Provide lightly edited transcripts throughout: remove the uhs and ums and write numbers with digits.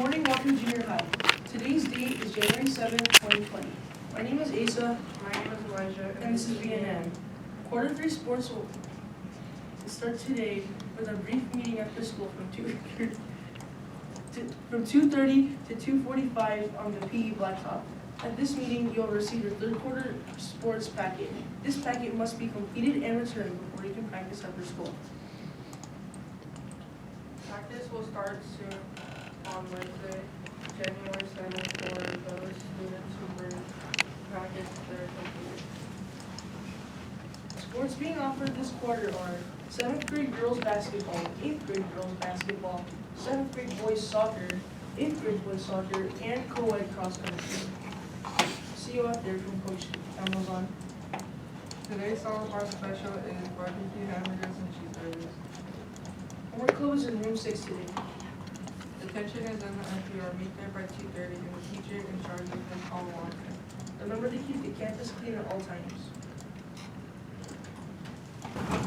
morning, Walker Junior High. Today's date is January 7th, 2020. My name is Asa. My name is Elijah. And this is VNN. Quarter 3 sports will start today with a brief meeting after school from 2:30 to 2:45 on the PE blacktop. At this meeting, you'll receive your third quarter sports packet. This packet must be completed and returned before you can practice after school. Practice will start soon on Wednesday, January 7th for those students who bring packets that are completed. Sports being offered this quarter are 7th grade girls basketball, 8th grade girls basketball, 7th grade boys soccer, 8th grade boys soccer, and co-ed cross country. See you out there from Coach Amazon. Today's summer bar special is barbecue hamburgers and cheeseburgers. Homework club is in room 6 today. Detention is in the NPR. Meet there by 2:30 and the teacher in charge of Ms. Hallmark. Remember to keep the campus clean at all times.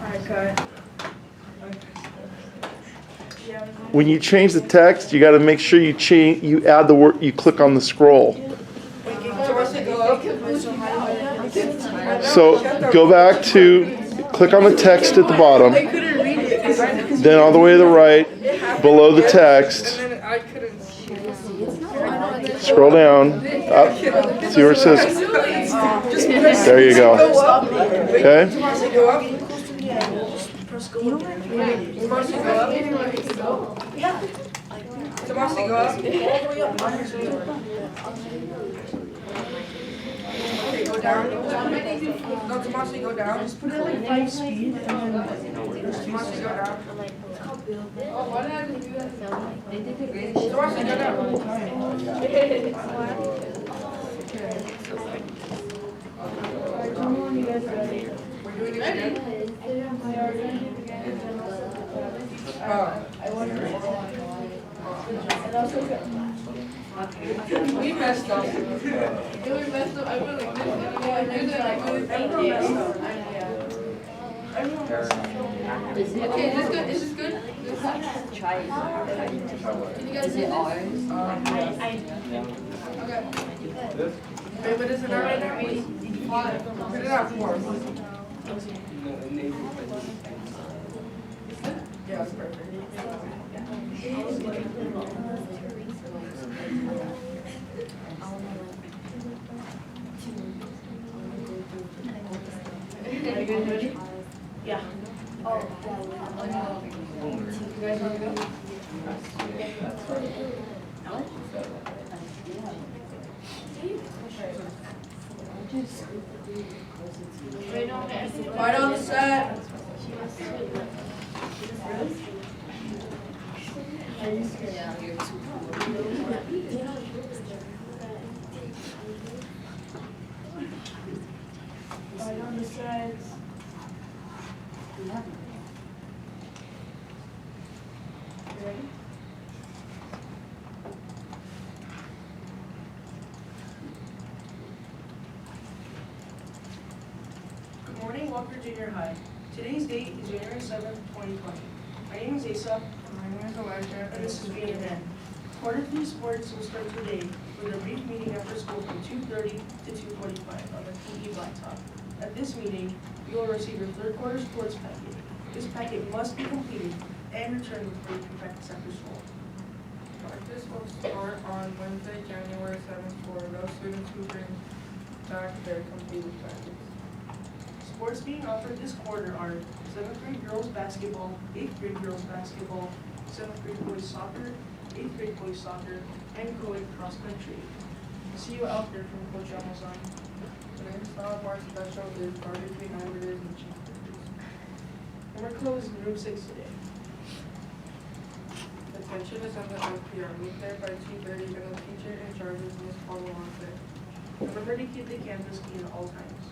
Alright, cut. When you change the text, you got to make sure you add the word, you click on the scroll. So go back to, click on the text at the bottom, then all the way to the right, below the text, And then I couldn't see. scroll down, up, see where it says, there you go. Okay? Tomasi, go up. Okay, go down. No, Tomasi, go down. Just put it at like 5 speed and then Tomasi, go down. Tomasi, go down. We're doing it again. We messed up. Really messed up. I really did. Okay, is this good? Is this good? Try it. Can you guys see this? Okay. Wait, but is it not right now? Put it out more. Yeah, it's perfect. Are you guys ready? Yeah. You guys want to go? Right on the set. Right on the sides. You ready? Good morning, Walker Junior High. Today's date is January 7th, 2020. My name is Asa. My name is Elijah. And this is VNN. Quarter 3 sports will start today with a brief meeting after school from 2:30 to 2:45 on the PE blacktop. At this meeting, you will receive your third quarter sports packet. This packet must be completed and returned before you can practice after school. Practice will start on Wednesday, January 7th for those students who bring back their completed packets. Sports being offered this quarter are 7th grade girls basketball, 8th grade girls basketball, 7th grade boys soccer, 8th grade boys soccer, and co-ed cross country. See you out there from Coach Amazon. Today's summer bar special is barbecue hamburgers and cheeseburgers. And we're closed in room 6 today. Detention is on the NPR. Meet there by 2:30 and the teacher in charge is Ms. Hallmark. Remember to keep the campus clean at all times.